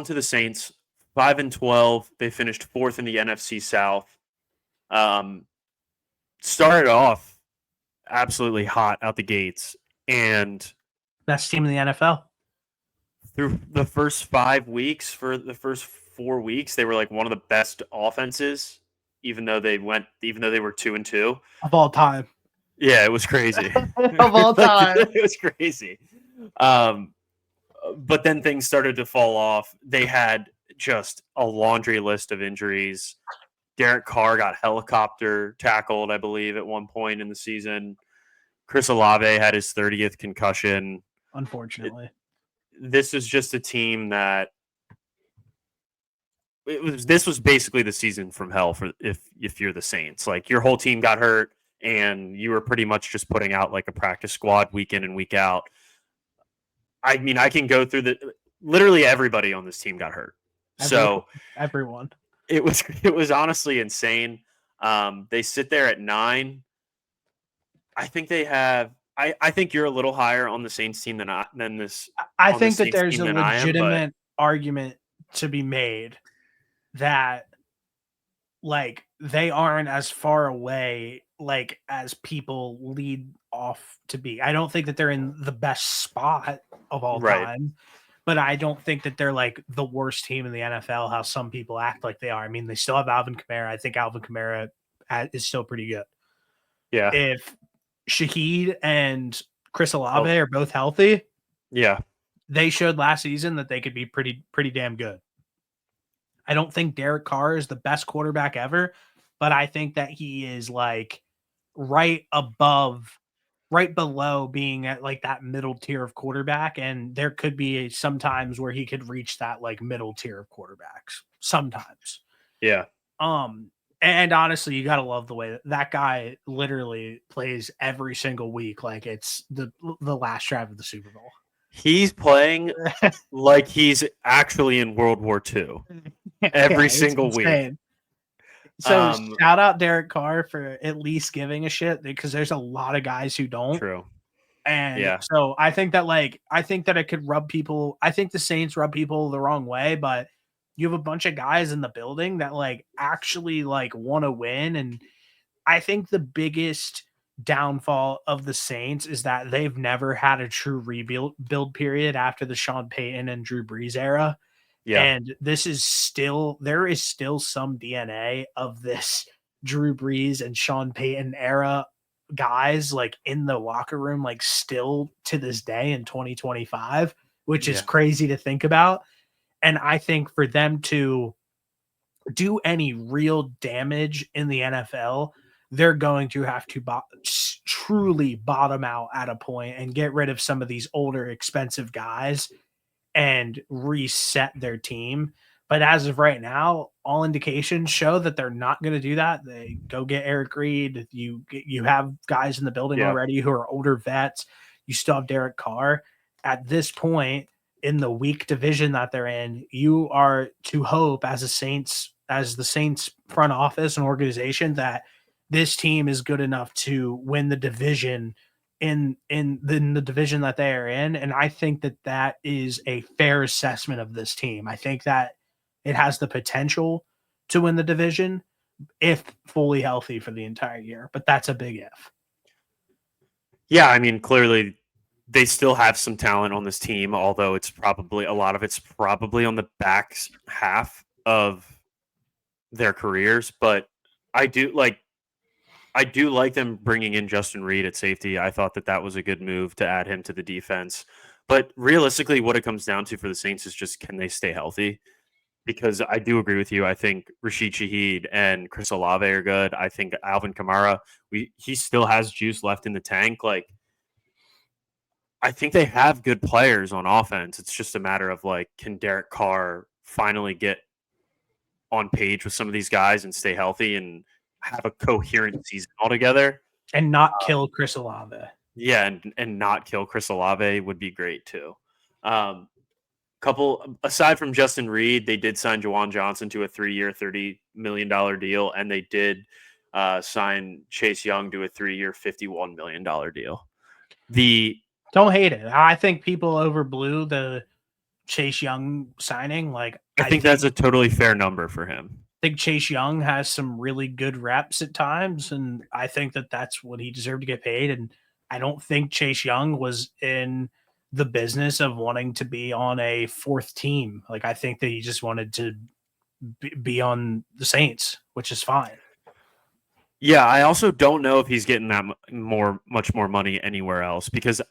to the Saints, 5-12. They finished fourth in the NFC South. Started off absolutely hot out the gates, and best team in the NFL. Through the first 5 weeks, for the first 4 weeks, they were like one of the best offenses, even though they were 2-2 of all time. Yeah, it was crazy. Of all time. It was crazy. But then things started to fall off. They had just a laundry list of injuries. Derek Carr got helicopter tackled, I believe, at one point in the season. Chris Olave had his 30th concussion. Unfortunately. This is just a team that this was basically the season from hell for if you're the Saints. Like, your whole team got hurt and you were pretty much just putting out like a practice squad week in and week out. I mean, I can go through literally everybody on this team got hurt. Everyone. It was honestly insane. They sit there at 9. I think they have. I think you're a little higher on the Saints team than this. I think that there's a legitimate argument to be made that, like, they aren't as far away, like, as people lead off to be. I don't think that they're in the best spot of all time, but I don't think that they're like the worst team in the NFL, how some people act like they are. I mean, they still have Alvin Kamara. I think Alvin Kamara is still pretty good. Yeah. If Shaheed and Chris Olave are both healthy, yeah, they showed last season that they could be pretty damn good. I don't think Derek Carr is the best quarterback ever, but I think that he is like right below being at like that middle tier of quarterback. And there could be some times where he could reach that like middle tier of quarterbacks sometimes. Yeah. And honestly, you got to love the way that guy literally plays every single week. Like it's the last drive of the Super Bowl. He's playing like he's actually in World War II every single week. So shout out Derek Carr for at least giving a shit, because there's a lot of guys who don't. True. And so I think that it could rub people. I think the Saints rub people the wrong way, but you have a bunch of guys in the building that like actually like want to win. And I think the biggest downfall of the Saints is that they've never had a true rebuild period after the Sean Payton and Drew Brees era. Yeah. And there is still some DNA of this Drew Brees and Sean Payton era guys like in the locker room, like still to this day in 2025, which is crazy to think about. And I think for them to do any real damage in the NFL, they're going to have to truly bottom out at a point and get rid of some of these older, expensive guys and reset their team. But as of right now, all indications show that they're not going to do that. They go get Eric Reed. You have guys in the building already who are older vets. You still have Derek Carr. At this point in the weak division that they're in, you are to hope as the Saints front office and organization that this team is good enough to win the division in the division that they are in. And I think that is a fair assessment of this team. I think that it has the potential to win the division if fully healthy for the entire year, but that's a big if. Yeah, I mean, clearly they still have some talent on this team, although it's probably a lot of it's probably on the back half of their careers. But I do like them bringing in Justin Reed at safety. I thought that was a good move to add him to the defense. But realistically, what it comes down to for the Saints is just, can they stay healthy? Because I do agree with you. I think Rashid Shaheed and Chris Olave are good. I think Alvin Kamara, he still has juice left in the tank. Like, I think they have good players on offense. It's just a matter of, like, can Derek Carr finally get on page with some of these guys and stay healthy and have a coherent season altogether? And not kill Chris Olave. Yeah, and not kill Chris Olave would be great too. Aside from Justin Reed, they did sign Juwan Johnson to a 3-year, $30 million deal, and they did sign Chase Young to a 3-year, $51 million deal. Don't hate it. I think people overblew the Chase Young signing. Like, I think that's a totally fair number for him. I think Chase Young has some really good reps at times, and I think that that's what he deserved to get paid. And I don't think Chase Young was in the business of wanting to be on a fourth team. Like, I think that he just wanted to be on the Saints, which is fine. Yeah, I also don't know if he's getting that much more money anywhere else, because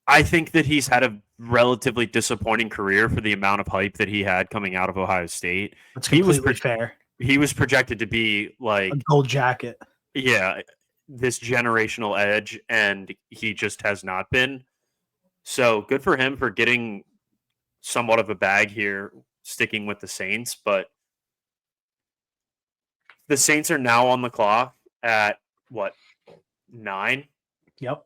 I think that he's had a relatively disappointing career for the amount of hype that he had coming out of Ohio State. That's He was completely fair. he was projected to be A like, gold jacket. yeah, this generational edge, and he just has not been. So good for him for getting somewhat of a bag here, sticking with the Saints. But the Saints are now on the clock at what, 9? Yep.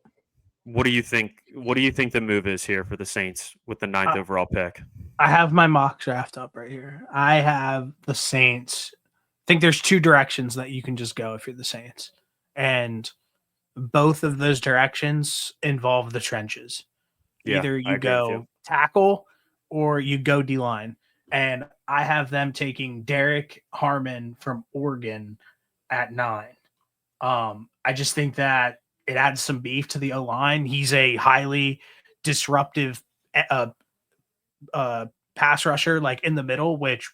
What do you think? What do you think the move is here for the Saints with the 9th overall pick? I have my mock draft up right here. I have the Saints. I think there's two directions that you can just go if you're the Saints. And both of those directions involve the trenches. Yeah, Either I you agree with you. go tackle or you go D line. And I have them taking Derek Harmon from Oregon at 9. I just think that it adds some beef to the O line. He's a highly disruptive uh, pass rusher, like in the middle, which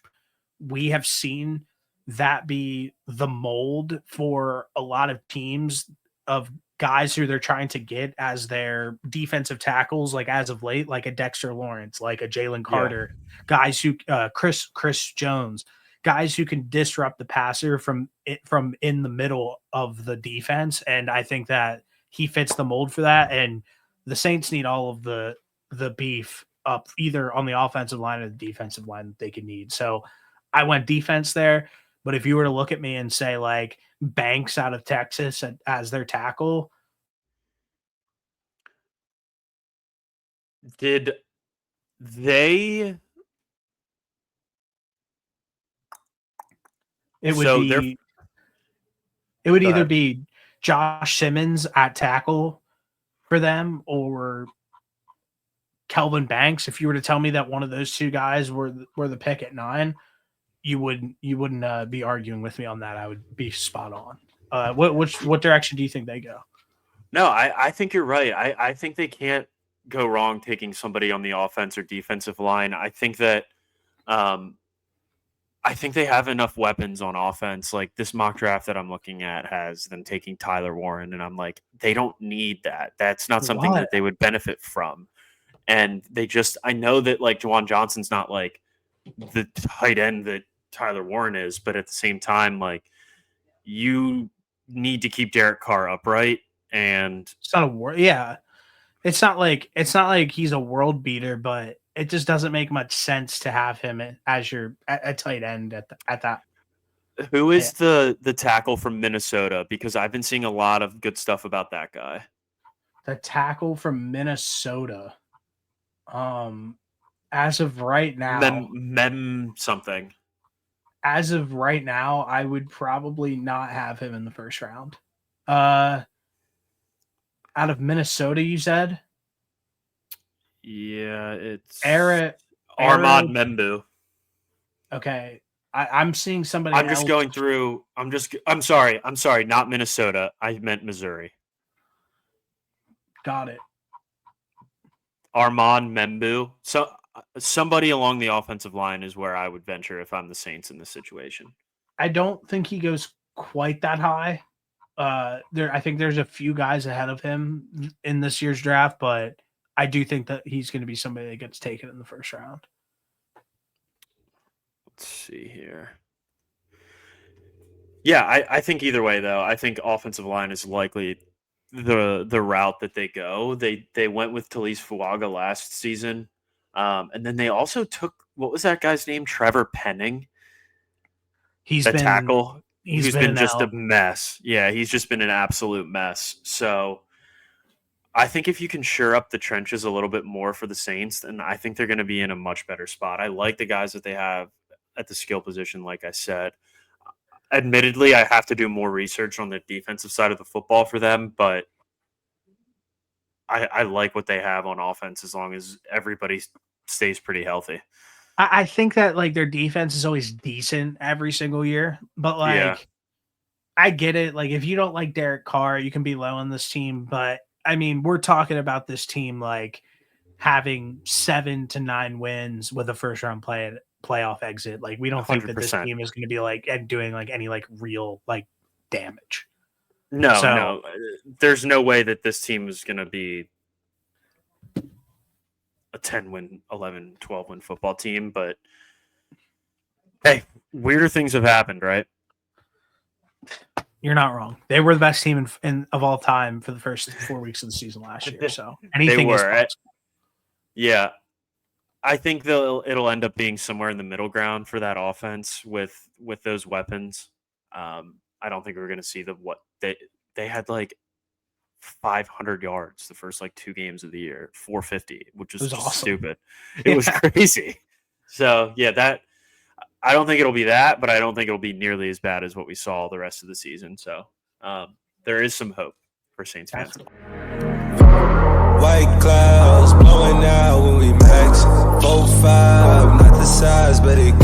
we have seen that be the mold for a lot of teams of guys who they're trying to get as their defensive tackles, like as of late, like a Dexter Lawrence, like a Jalen Carter, guys who Chris Jones, guys who can disrupt the passer from in the middle of the defense. And I think that he fits the mold for that. And the Saints need all of the beef up either on the offensive line or the defensive line that they could need. So I went defense there. But if you were to look at me and say like Banks out of Texas as their tackle, Did they? it would So they're. be it would Go either ahead. be Josh Simmons at tackle for them or Kelvin Banks. If you were to tell me that one of those two guys were the pick at 9, you wouldn't be arguing with me on that. I would be spot on. What direction do you think they go? No, I think you're right. I think they can't go wrong taking somebody on the offense or defensive line. Um, I think they have enough weapons on offense. Like this mock draft that I'm looking at has them taking Tyler Warren, and I'm like, they don't need that. That's not something What? that they would benefit from. And I know that like Juwan Johnson's not like the tight end that Tyler Warren is, but at the same time, like you need to keep Derek Carr upright. And It's not a war. Yeah, it's not like he's a world beater, but it just doesn't make much sense to have him as your a tight end at that. who Yeah. is the tackle from Minnesota? Because I've been seeing a lot of good stuff about that guy. The tackle from Minnesota. Um, as of right now, Mem something. I would probably not have him in the first round. Uh, out of Minnesota, you said Yeah, it's Era. Armand Membu. Okay, I'm seeing somebody I'm just else. going through. I'm sorry. I'm sorry. Not Minnesota. I meant Missouri. Got it. Armand Membu. So somebody along the offensive line is where I would venture if I'm the Saints in this situation. I don't think he goes quite that high. I think there's a few guys ahead of him in this year's draft, but I do think that he's going to be somebody that gets taken in the first round. Let's see here. Yeah, I think either way though, I think offensive line is likely the route that they go. They went with Talise Fuaga last season, and then they also took, what was that guy's name? Trevor Penning, He's the been tackle, he's who's been been an just a L. mess. Yeah, he's just been an absolute mess. So I think if you can shore up the trenches a little bit more for the Saints, then I think they're going to be in a much better spot. I like the guys that they have at the skill position, like I said. Admittedly, I have to do more research on the defensive side of the football for them, but I like what they have on offense as long as everybody's stays pretty healthy. I think that like their defense is always decent every single year, but like Yeah. I get it. Like if you don't like Derek Carr, you can be low on this team, but I mean, we're talking about this team like having 7 to 9 wins with a first round playoff exit. Like we don't think that this 100%. team is going to be like doing like any like real like damage. No. There's no way that this team is going to be a 10-win, 11, 12-win football team, but hey, weirder things have happened, right? You're not wrong. They were the best team in of all time for the first 4 weeks of the season last year. So anything is possible. Yeah. I think it'll end up being somewhere in the middle ground for that offense with those weapons. I don't think we're going to see they had like 500 yards the first like 2 games of the year, 450, which is just awesome. Stupid. It was crazy. So yeah, I don't think it'll be that, but I don't think it'll be nearly as bad as what we saw the rest of the season. So there is some hope for Saints fans. White clouds blowing out when we max 4-5, not the size, but it